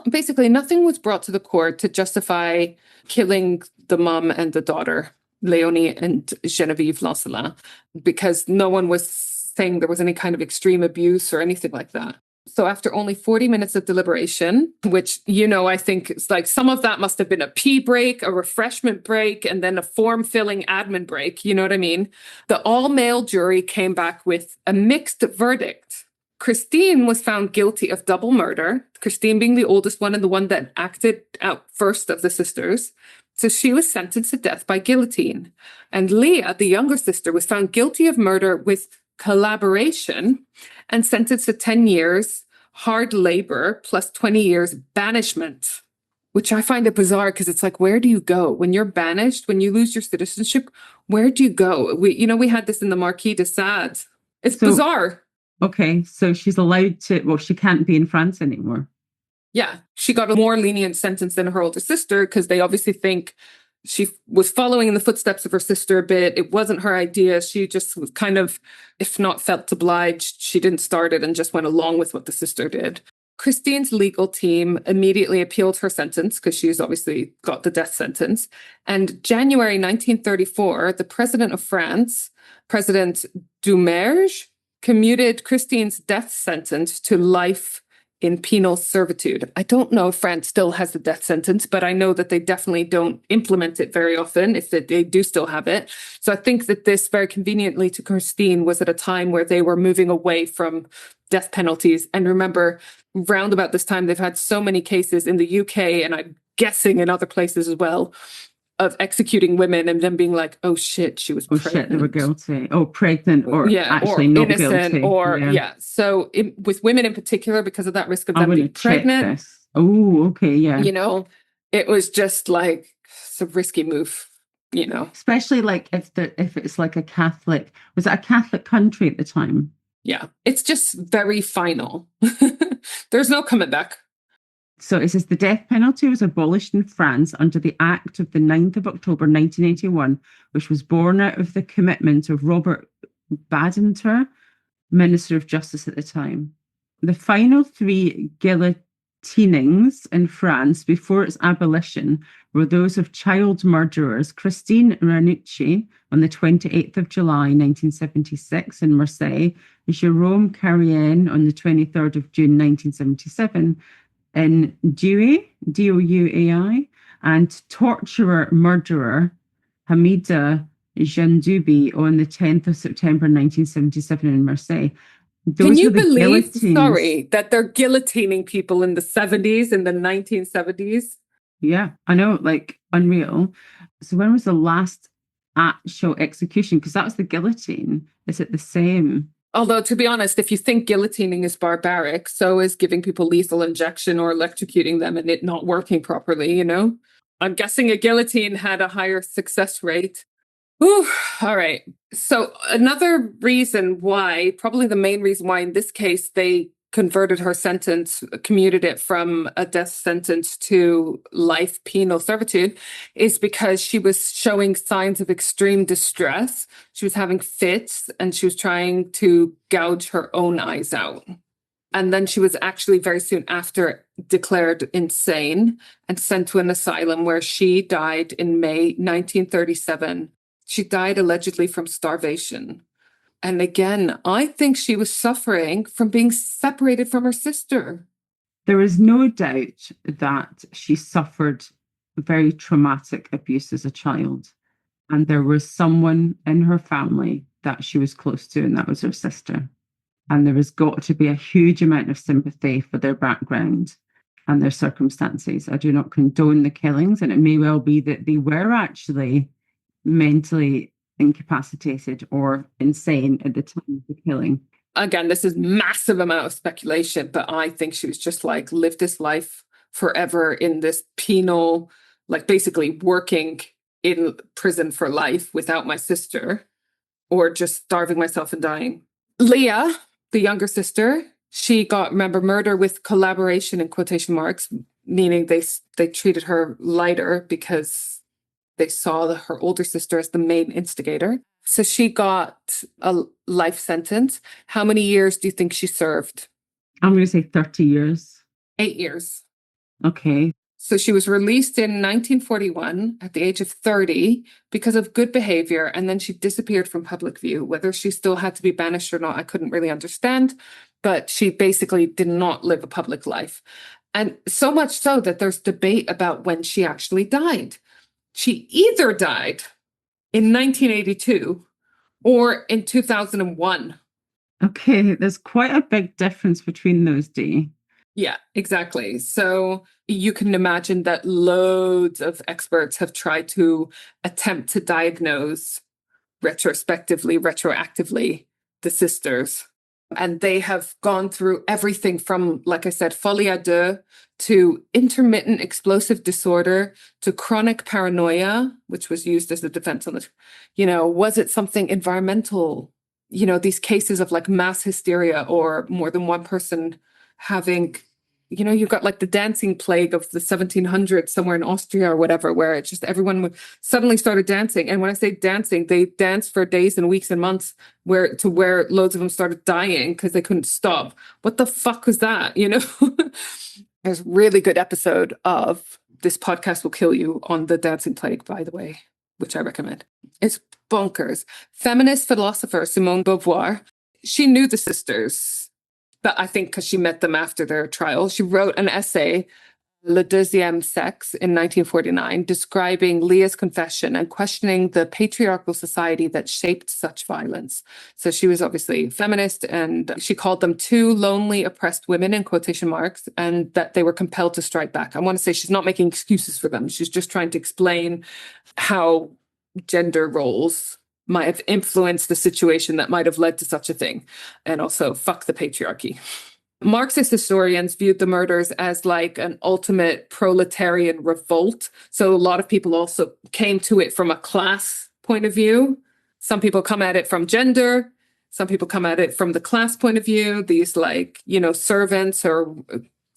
basically nothing was brought to the court to justify killing the mom and the daughter, Leonie and Genevieve Lancelin, because no one was saying there was any kind of extreme abuse or anything like that. So after only 40 minutes of deliberation, which, you know, I think it's like some of that must have been a pee break, a refreshment break, and then a form-filling admin break, you know what I mean? The all-male jury came back with a mixed verdict. Christine was found guilty of double murder, Christine being the oldest one and the one that acted out first of the sisters. So she was sentenced to death by guillotine. And Leah, the younger sister, was found guilty of murder with collaboration and sentenced to 10 years hard labor plus 20 years banishment, which I find it bizarre because it's like, where do you go when you're banished, when you lose your citizenship? Where do you go? We had this in the Marquis de Sade. It's bizarre. Okay, so she's allowed to, well, she can't be in France anymore. Yeah, she got a more lenient sentence than her older sister because they obviously think she was following in the footsteps of her sister a bit. It wasn't her idea. She just was kind of, if not felt obliged, she didn't start it and just went along with what the sister did. Christine's legal team immediately appealed her sentence because she's obviously got the death sentence. And January 1934, the president of France, President Doumergue, commuted Christine's death sentence to life in penal servitude. I don't know if France still has the death sentence, but I know that they definitely don't implement it very often if they do still have it. So I think that this very conveniently to Christine was at a time where they were moving away from death penalties. And remember, round about this time, they've had so many cases in the UK, and I'm guessing in other places as well, of executing women and them being like, oh shit, she was pregnant. Shit, they were guilty. Oh, pregnant or actually or not innocent guilty. Or So with women in particular, because of that risk of them being pregnant. This. Oh, okay, yeah. You know, it was just like, it's a risky move, you know. Especially like if it's like a Catholic, was it a Catholic country at the time? Yeah, it's just very final. There's no coming back. So it says the death penalty was abolished in France under the Act of the 9th of October 1981, which was born out of the commitment of Robert Badinter, Minister of Justice at the time. The final three guillotinings in France before its abolition were those of child murderers Christine Ranucci on the 28th of July 1976 in Marseille, Jérôme Carrière on the 23rd of June 1977 in Douai, Douai, and torturer-murderer Hamida Jandoubi on the 10th of September 1977 in Marseille. Can you believe, sorry, that they're guillotining people in the 70s, in the 1970s? Yeah, I know, like, unreal. So when was the last actual execution? Because that was the guillotine. Is it the same? Although, to be honest, if you think guillotining is barbaric, so is giving people lethal injection or electrocuting them and it not working properly, you know? I'm guessing a guillotine had a higher success rate. Ooh, all right. So another reason why, probably the main reason why in this case they converted her sentence, commuted it from a death sentence to life penal servitude, is because she was showing signs of extreme distress. She was having fits and she was trying to gouge her own eyes out. And then she was actually very soon after declared insane and sent to an asylum where she died in May 1937. She died allegedly from starvation. And again, I think she was suffering from being separated from her sister. There is no doubt that she suffered very traumatic abuse as a child. And there was someone in her family that she was close to, and that was her sister. And there has got to be a huge amount of sympathy for their background and their circumstances. I do not condone the killings, and it may well be that they were actually mentally incapacitated or insane at the time of the killing. Again, this is massive amount of speculation, but I think she was just like lived this life forever in this penal, like basically working in prison for life without my sister, or just starving myself and dying. Léa, the younger sister, she got, remember, murder with collaboration in quotation marks, meaning they treated her lighter because they saw her older sister as the main instigator. So she got a life sentence. How many years do you think she served? I'm going to say 30 years. 8 years. Okay. So she was released in 1941 at the age of 30 because of good behavior, and then she disappeared from public view. Whether she still had to be banished or not, I couldn't really understand, but she basically did not live a public life. And so much so that there's debate about when she actually died. She either died in 1982 or in 2001. Okay, there's quite a big difference between those, Dee. Yeah, exactly. So you can imagine that loads of experts have tried to attempt to diagnose retroactively, the sisters. And they have gone through everything from, like I said, folie à deux to intermittent explosive disorder to chronic paranoia, which was used as a defense on it. You know, was it something environmental? You know, these cases of like mass hysteria or more than one person having, you know, you've got like the dancing plague of the 1700s somewhere in Austria or whatever, where it just everyone suddenly started dancing. And when I say dancing, they danced for days and weeks and months where loads of them started dying because they couldn't stop. What the fuck was that? You know, there's a really good episode of This Podcast Will Kill You on the dancing plague, by the way, which I recommend. It's bonkers. Feminist philosopher Simone Beauvoir, she knew the sisters. But I think because she met them after their trial, she wrote an essay, Le Deuxième Sexe, in 1949, describing Léa's confession and questioning the patriarchal society that shaped such violence. So she was obviously feminist, and she called them two lonely, oppressed women, in quotation marks, and that they were compelled to strike back. I want to say she's not making excuses for them. She's just trying to explain how gender roles might have influenced the situation that might have led to such a thing. And also, fuck the patriarchy. Marxist historians viewed the murders as like an ultimate proletarian revolt. So a lot of people also came to it from a class point of view. Some people come at it from gender. Some people come at it from the class point of view. These like, you know, servants are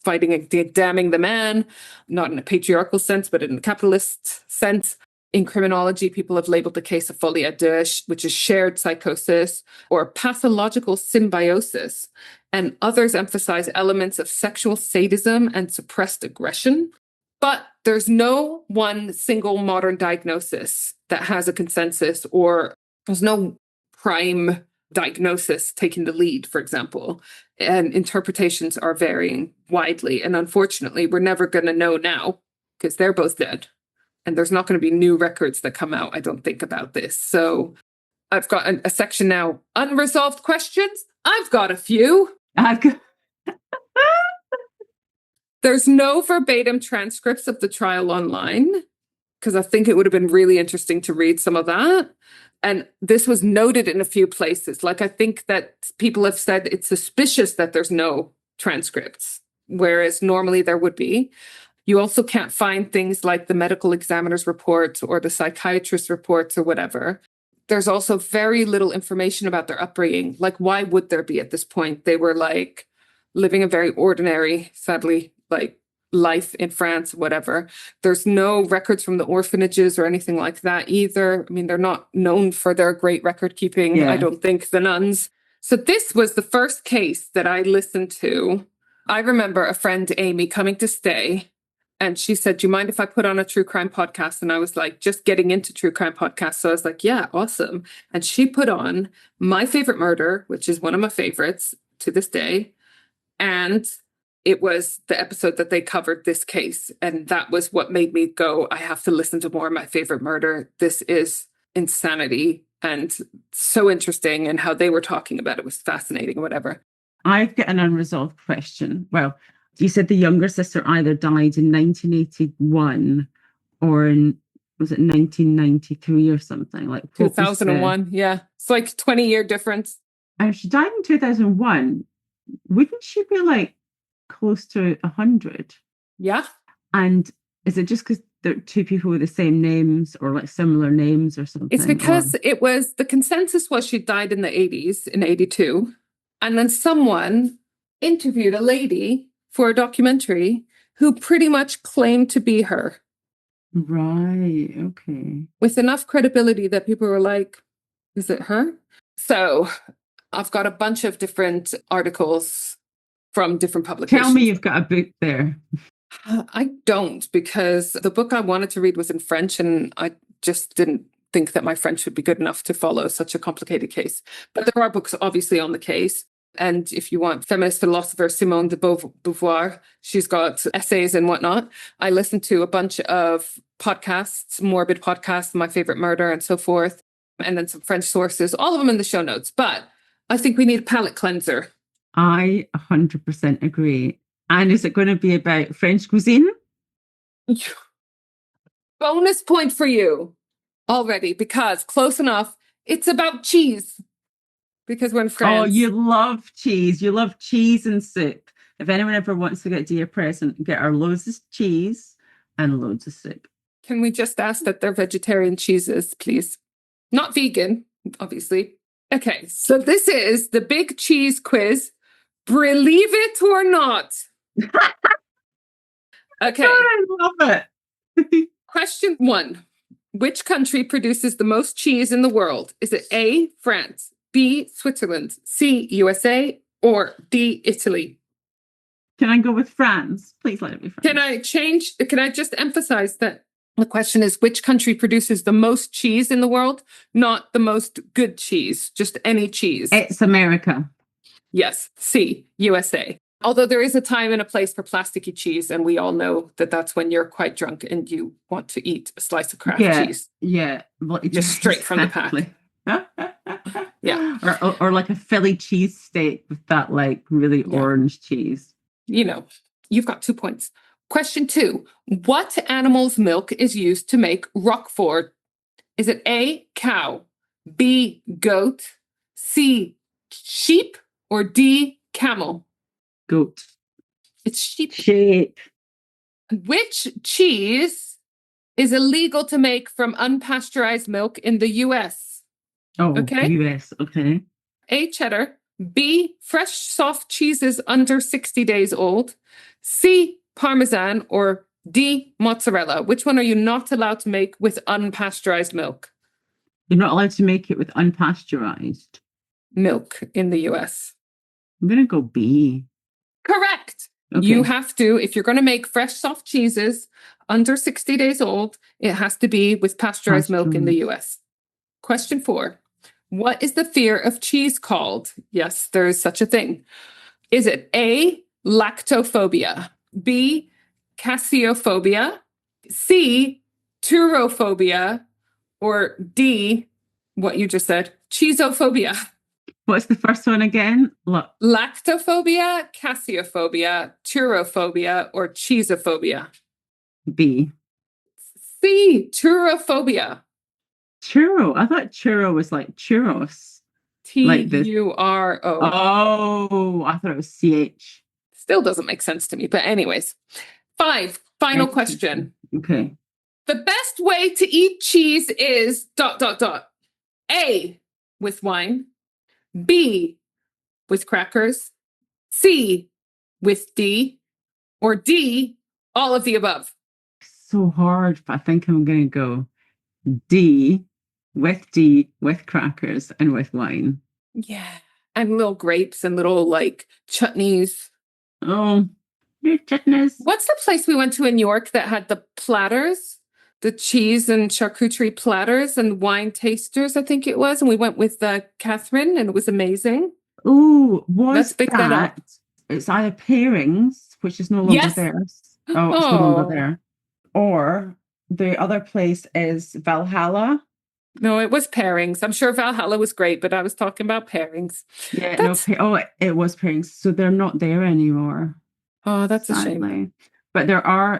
fighting, damning the man, not in a patriarchal sense, but in a capitalist sense. In criminology, people have labeled the case a folie à deux, which is shared psychosis or pathological symbiosis. And others emphasize elements of sexual sadism and suppressed aggression. But there's no one single modern diagnosis that has a consensus, or there's no prime diagnosis taking the lead, for example. And interpretations are varying widely. And unfortunately, we're never going to know now because they're both dead. And there's not going to be new records that come out, I don't think, about this. So I've got a section now, unresolved questions. I've got a few. There's no verbatim transcripts of the trial online, because I think it would have been really interesting to read some of that. And this was noted in a few places. Like, I think that people have said it's suspicious that there's no transcripts, whereas normally there would be. You also can't find things like the medical examiner's reports or the psychiatrist's reports or whatever. There's also very little information about their upbringing. Like, why would there be at this point? They were like living a very ordinary, sadly, like life in France, whatever. There's no records from the orphanages or anything like that either. I mean, they're not known for their great record keeping, I don't think, the nuns. So this was the first case that I listened to. I remember a friend, Amy, coming to stay. And she said, do you mind if I put on a true crime podcast? And I was like, just getting into true crime podcasts. So I was like, yeah, awesome. And she put on My Favorite Murder, which is one of my favorites to this day. And it was the episode that they covered this case. And that was what made me go, I have to listen to more of My Favorite Murder. This is insanity and so interesting. And how they were talking about it was fascinating, whatever. I've got an unresolved question. Well, you said the younger sister either died in 1981 or was it 1993 or something? Like 2001, yeah. It's like 20-year difference. And if she died in 2001, wouldn't she be like close to 100? Yeah. And is it just because they're two people with the same names or like similar names or something? It's because it was, the consensus was she died in the 80s, in 82. And then someone interviewed a lady for a documentary who pretty much claimed to be her. Right, okay. With enough credibility that people were like, is it her? So I've got a bunch of different articles from different publications. Tell me you've got a book there. I don't, because the book I wanted to read was in French and I just didn't think that my French would be good enough to follow such a complicated case. But there are books obviously on the case. And if you want feminist philosopher Simone de Beauvoir, she's got essays and whatnot. I listened to a bunch of podcasts, morbid podcasts, My Favorite Murder and so forth, and then some French sources, all of them in the show notes. But I think we need a palate cleanser. I 100% agree. And is it going to be about French cuisine? Bonus point for you already, because close enough, it's about cheese. Because we're in France. Oh, you love cheese. You love cheese and soup. If anyone ever wants to get Dia a present, get her loads of cheese and loads of soup. Can we just ask that they're vegetarian cheeses, please? Not vegan, obviously. Okay, so this is the big cheese quiz. Believe it or not. Okay. I love it. Question 1. Which country produces the most cheese in the world? Is it A, France, B, Switzerland, C, USA, or D, Italy? Can I go with France? Please let it be France. Can I just emphasize that the question is which country produces the most cheese in the world, not the most good cheese, just any cheese? It's America. Yes, C, USA. Although there is a time and a place for plasticky cheese, and we all know that that's when you're quite drunk and you want to eat a slice of Kraft cheese. Yeah, well, just straight from the pack. Yeah. Or like a Philly cheesesteak with that like really orange cheese. You know, you've got 2 points. Question 2. What animal's milk is used to make Roquefort? Is it A, cow, B, goat, C, sheep, or D, camel? Goat. It's sheep. Sheep. Which cheese is illegal to make from unpasteurized milk in the US? Oh, okay. US, okay. A, cheddar, B, fresh soft cheeses under 60 days old, C, Parmesan, or D, mozzarella. Which one are you not allowed to make with unpasteurized milk? You're not allowed to make it with unpasteurized Milk in the US. I'm going to go B. Correct. Okay. You have to, if you're going to make fresh, soft cheeses under 60 days old, it has to be with pasteurized milk in the US. Question 4. What is the fear of cheese called? Yes, there is such a thing. Is it A, lactophobia, B, cassiophobia, C, turophobia, or D, what you just said, cheesophobia? What's the first one again? Lactophobia, cassiophobia, turophobia, or cheesophobia? B. C, turophobia. Churro. I thought churro was like churros. T-U-R-O. Oh, I thought it was CH. Still doesn't make sense to me. But anyways, 5, final question. Okay. The best way to eat cheese is ... A, with wine. B, with crackers. C, with D. Or D, all of the above. So hard, but I think I'm going to go D, with crackers and with wine. Yeah. And little grapes and little like chutneys. Oh, your chutneys. What's the place we went to in York that had the platters? The cheese and charcuterie platters and wine tasters, I think it was. And we went with Catherine and it was amazing. Oh, Let's pick that up. It's either pairings, which is no longer there. Oh, it's no longer there. Or the other place is Valhalla. No, it was pairings. I'm sure Valhalla was great, but I was talking about pairings. Yeah, it was pairings. So they're not there anymore. Oh, that's sadly. A shame. But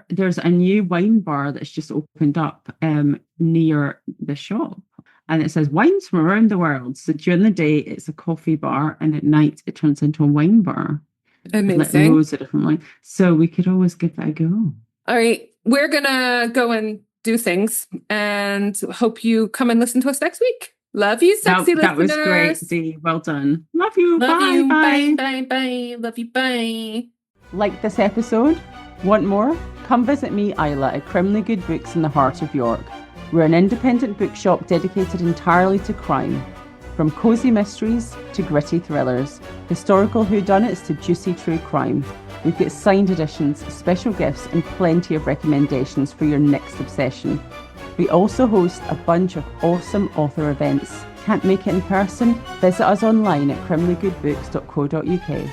there's a new wine bar that's just opened up near the shop. And it says wines from around the world. So during the day, it's a coffee bar. And at night, it turns into a wine bar. Amazing. Loads of different wine. So we could always give that a go. All right. We're going to go and do things and hope you come and listen to us next week. Love you, sexy listeners. That was great, Dee. Well done. Love you. Love bye. you. Bye. Bye. Bye. Love you. Bye. Like this episode? Want more? Come visit me, Isla, at Crimley Good Books in the heart of York. We're an independent bookshop dedicated entirely to crime. From cosy mysteries to gritty thrillers, historical whodunits to juicy true crime. We've got signed editions, special gifts and plenty of recommendations for your next obsession. We also host a bunch of awesome author events. Can't make it in person? Visit us online at crimleygoodbooks.co.uk.